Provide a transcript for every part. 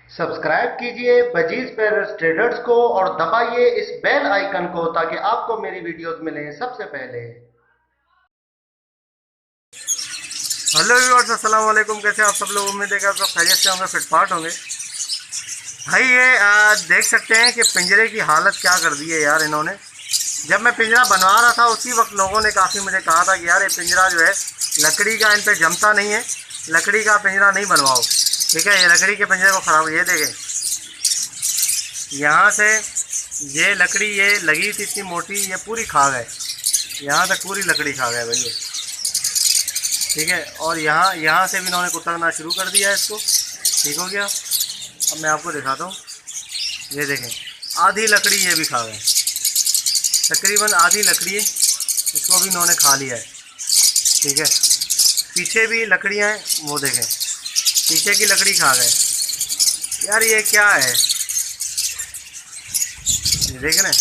Subscribe कीजिए budgies पैरस traders को और दबाइए इस बेल आइकन को ताकि आपको मेरी वीडियोस मिलें सबसे पहले। हेलो व्यूअर्स, अस्सलाम वालेकुम। कैसे आप सब लोग? उम्मीद है कि आप सब खैरियत से होंगे, फिटफाट होंगे। भाई ये देख सकते हैं कि पिंजरे की हालत क्या कर दी है यार इन्होंने। जब मैं पिंजरा बनवा रहा था उसी वक्त लोगों ने काफ़ी मुझे कहा था कि यार ये पिंजरा जो है लकड़ी का इन पे जमता नहीं है, लकड़ी का पिंजरा नहीं बनवाओ। ठीक है, ये लकड़ी के पिंजरे को ख़राब, ये देखें यहाँ से ये लकड़ी ये लगी थी इतनी मोटी, ये पूरी खा गए, यहाँ तक पूरी लकड़ी खा गए भाई ये। ठीक है, और यहाँ से भी इन्होंने कुतरना शुरू कर दिया है इसको। ठीक हो गया। अब मैं आपको दिखाता हूँ, ये देखें आधी लकड़ी ये भी खा गए, तकरीबन आधी लकड़ी इसको भी इन्होंने खा लिया है। ठीक है, पीछे भी लकड़ियाँ हैं, वो देखें पीछे की लकड़ी खा गए यार। ये क्या है, ये देख रहे हैं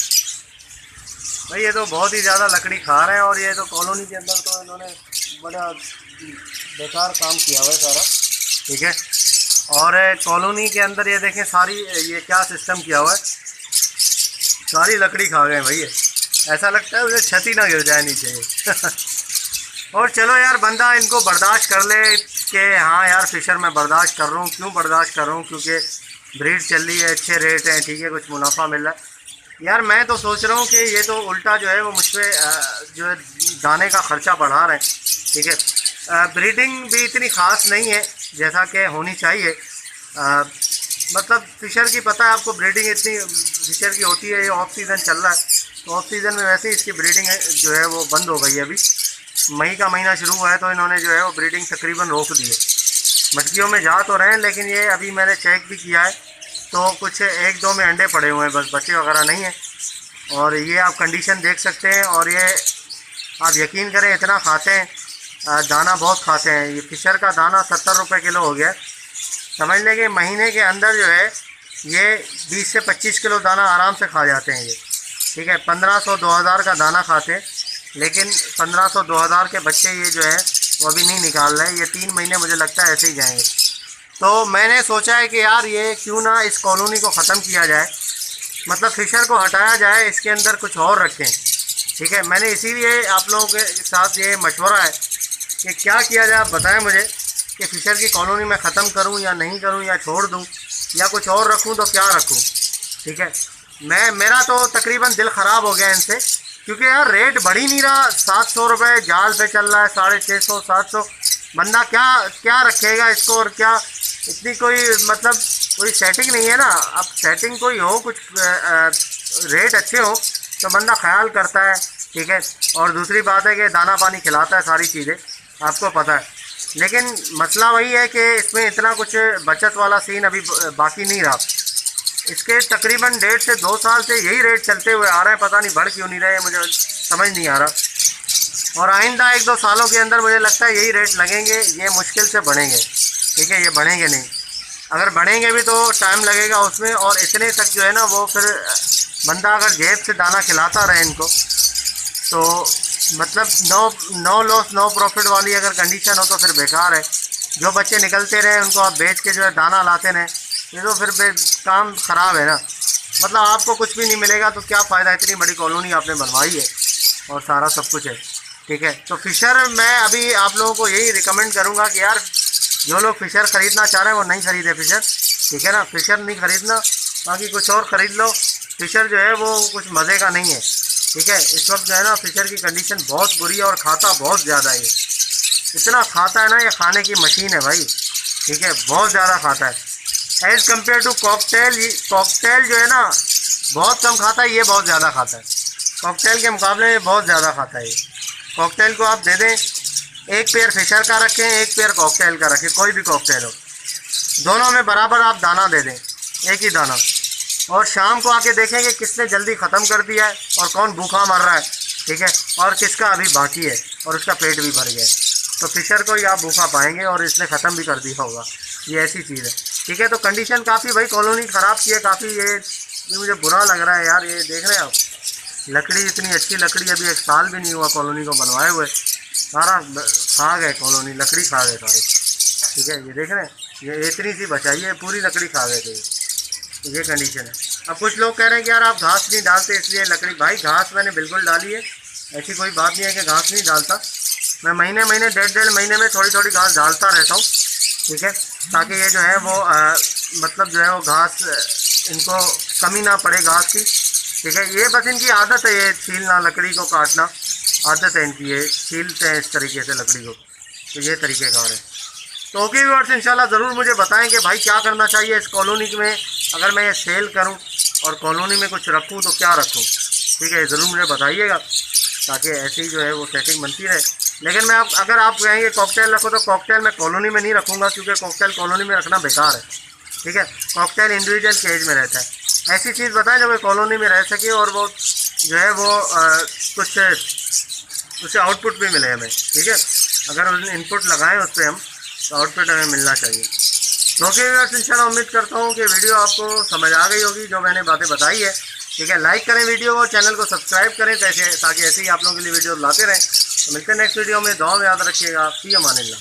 भाई, ये तो बहुत ही ज़्यादा लकड़ी खा रहे हैं। और ये तो कॉलोनी के अंदर तो इन्होंने बड़ा बेकार काम किया हुआ है सारा। ठीक है, और कॉलोनी के अंदर ये देखें सारी, ये क्या सिस्टम किया हुआ है, सारी लकड़ी खा गए भाई। ऐसा लगता है उसे छत ही ना गिर जाए नीचे। और चलो यार, बंदा इनको बर्दाश्त कर ले कि हाँ यार फिशर मैं बर्दाश्त कर रहा हूँ। क्यों बर्दाश्त कर रहा हूँ? क्योंकि ब्रीड चल रही है, अच्छे रेट हैं, ठीक है, कुछ मुनाफा मिल रहा है। यार मैं तो सोच रहा हूँ कि ये तो उल्टा जो है वो मुझ पर जो है दाने का ख़र्चा बढ़ा रहे हैं। ठीक है, ब्रीडिंग भी इतनी ख़ास नहीं है जैसा कि होनी चाहिए। मतलब फ़िशर की पता है आपको, ब्रीडिंग इतनी फ़िशर की होती है। ये ऑफ सीज़न चल रहा है, तो ऑफ सीज़न में वैसे ही इसकी ब्रीडिंग जो है वो बंद हो गई है। अभी मई का महीना शुरू हुआ है तो इन्होंने जो है वो ब्रीडिंग तकरीबन रोक दी है। मछलियों में जा तो रहे हैं, लेकिन ये अभी मैंने चेक भी किया है तो कुछ एक दो में अंडे पड़े हुए हैं, बस बच्चे वगैरह नहीं हैं। और ये आप कंडीशन देख सकते हैं। और ये आप यकीन करें इतना खाते हैं, दाना बहुत खाते हैं। ये फ़िशर का दाना 70 रुपये किलो हो गया। समझ लें कि महीने के अंदर जो है ये 20 से 25 किलो दाना आराम से खा जाते हैं ये। ठीक है, 1500-2000 का दाना खाते हैं, लेकिन 1500-2000 के बच्चे ये जो है वो अभी नहीं निकाल रहे हैं। ये 3 महीने मुझे लगता है ऐसे ही जाएंगे। तो मैंने सोचा है कि यार ये क्यों ना इस कॉलोनी को ख़त्म किया जाए, मतलब फ़िशर को हटाया जाए, इसके अंदर कुछ और रखें। ठीक है, मैंने इसीलिए आप लोगों के साथ ये मशवरा है कि क्या किया जाए। आप बताएं मुझे कि फ़िशर की कॉलोनी में ख़त्म करूं या नहीं करूं, या छोड़ दूं, या कुछ और रखूं तो क्या रखूं। ठीक है, मेरा तो तकरीबन दिल ख़राब हो गया इनसे, क्योंकि यार रेट बढ़ ही नहीं रहा। 700 रुपये जाल पे चल रहा है, 650 700। बंदा क्या क्या रखेगा इसको, और क्या इतनी कोई मतलब कोई सेटिंग नहीं है ना। अब सेटिंग कोई हो, कुछ रेट अच्छे हो तो बंदा ख्याल करता है। ठीक है, और दूसरी बात है कि दाना पानी खिलाता है, सारी चीज़ें आपको पता है। लेकिन मसला वही है कि इसमें इतना कुछ बचत वाला सीन अभी बाकी नहीं रहा। इसके तकरीबन 1.5 से 2 साल से यही रेट चलते हुए आ रहे हैं, पता नहीं बढ़ क्यों नहीं रहे, मुझे समझ नहीं आ रहा। और आइंदा 1-2 सालों के अंदर मुझे लगता है यही रेट लगेंगे, ये मुश्किल से बढ़ेंगे। ठीक है, ये बढ़ेंगे नहीं, अगर बढ़ेंगे भी तो टाइम लगेगा उसमें। और इतने तक जो है ना वो फिर बंदा अगर जेब से दाना खिलाता रहे इनको, तो मतलब नो लॉस नो प्रॉफिट वाली अगर कंडीशन हो तो फिर बेकार है। जो बच्चे निकलते रहे उनको आप बेच के जो है दाना लाते रहें, ये तो फिर काम ख़राब है ना। मतलब आपको कुछ भी नहीं मिलेगा तो क्या फ़ायदा, इतनी बड़ी कॉलोनी आपने बनवाई है और सारा सब कुछ है। ठीक है, तो फ़िशर मैं अभी आप लोगों को यही रिकमेंड करूँगा कि यार जो लोग फ़िशर ख़रीदना चाह रहे हैं वो नहीं ख़रीदे फ़िशर। ठीक है ना, फ़िशर नहीं ख़रीदना, बाकी कुछ और ख़रीद लो। फ़िशर जो है वो कुछ मज़े का नहीं है। ठीक है, इस वक्त जो है ना फ़िशर की कंडीशन बहुत बुरी है और खाता बहुत ज़्यादा है। इतना खाता है ना, ये खाने की मशीन है भाई। ठीक है, बहुत ज़्यादा खाता है as compare to cocktail. Cocktail जो है ना बहुत कम खाता है, ये बहुत ज़्यादा खाता है। कॉकटेल के मुकाबले में बहुत ज़्यादा खाता है ये। कॉकटेल को आप दे दें, एक पेयर फ़िशर का रखें, एक पेयर कॉकटेल का रखें, कोई भी कॉकटेल हो, दोनों में बराबर आप दाना दे दें, एक ही दाना। और शाम को आके देखें कि किसने जल्दी ख़त्म कर दिया है और कौन भूखा मर रहा है। ठीक है, और किसका अभी बाकी है और उसका पेट भी भर गया है। तो फ़िशर को ही आप भूखा पाएंगे और इसने ख़त्म भी कर दिया होगा, ये ऐसी चीज़ है। ठीक है, तो कंडीशन काफ़ी भाई कॉलोनी ख़राब की है काफ़ी। ये मुझे बुरा लग रहा है यार। ये देख रहे हैं आप, लकड़ी इतनी अच्छी लकड़ी, अभी 1 साल भी नहीं हुआ कॉलोनी को बनवाए हुए, सारा खा गए कॉलोनी, लकड़ी खा गए सारे। ठीक है। ठीक है, ये देख रहे हैं, ये इतनी सी बचाई है, पूरी लकड़ी खा गए थे, तो ये कंडीशन है। अब कुछ लोग कह रहे हैं कि यार आप घास नहीं डालते इसलिए लकड़ी, भाई घास मैंने बिल्कुल डाली है, ऐसी कोई बात नहीं है कि घास नहीं डालता। मैं महीने महीने डेढ़ महीने में थोड़ी थोड़ी घास डालता रहता हूँ, ठीक है, ताकि ये जो है वो मतलब जो है वो घास इनको कमी ना पड़े घास की, ठीक है। ये बस इनकी आदत है, ये छीलना, लकड़ी को काटना आदत है इनकी, ये छीलते हैं इस तरीके से लकड़ी को, तो ये तरीक़ेकार है। तो ओके व्यूअर्स, इंशाल्लाह ज़रूर मुझे बताएं कि भाई क्या करना चाहिए इस कॉलोनी में, अगर मैं ये सेल करूं और कॉलोनी में कुछ रखूं तो क्या रखूं, ठीक है, ज़रूर मुझे बताइएगा, ताकि ऐसे ही जो है वो सेटिंग बनती रहे। लेकिन मैं अगर आप कहेंगे कॉकटेल रखो तो कॉकटेल मैं कॉलोनी में नहीं रखूँगा, क्योंकि कॉकटेल कॉलोनी में रखना बेकार है, ठीक है। कॉकटेल इंडिविजुअल केज में रहता है। ऐसी चीज़ बताएं जो कॉलोनी में रह सके और वो जो है वो कुछ उससे आउटपुट भी मिले हमें, ठीक है। अगर इनपुट लगाएं उस पर हम, तो आउटपुट हमें मिलना चाहिए। क्योंकि व्यूअर्स इंशाल्लाह उम्मीद करता हूँ कि वीडियो आपको समझ आ गई होगी जो मैंने बातें बताई है, ठीक है। लाइक करें वीडियो को, चैनल को सब्सक्राइब करें ताकि ऐसे ही आप लोगों के लिए वीडियो लाते रहें। तो मिलते हैं नेक्स्ट वीडियो में, दुआ में याद रखिएगा। फी अमानिल्लाह।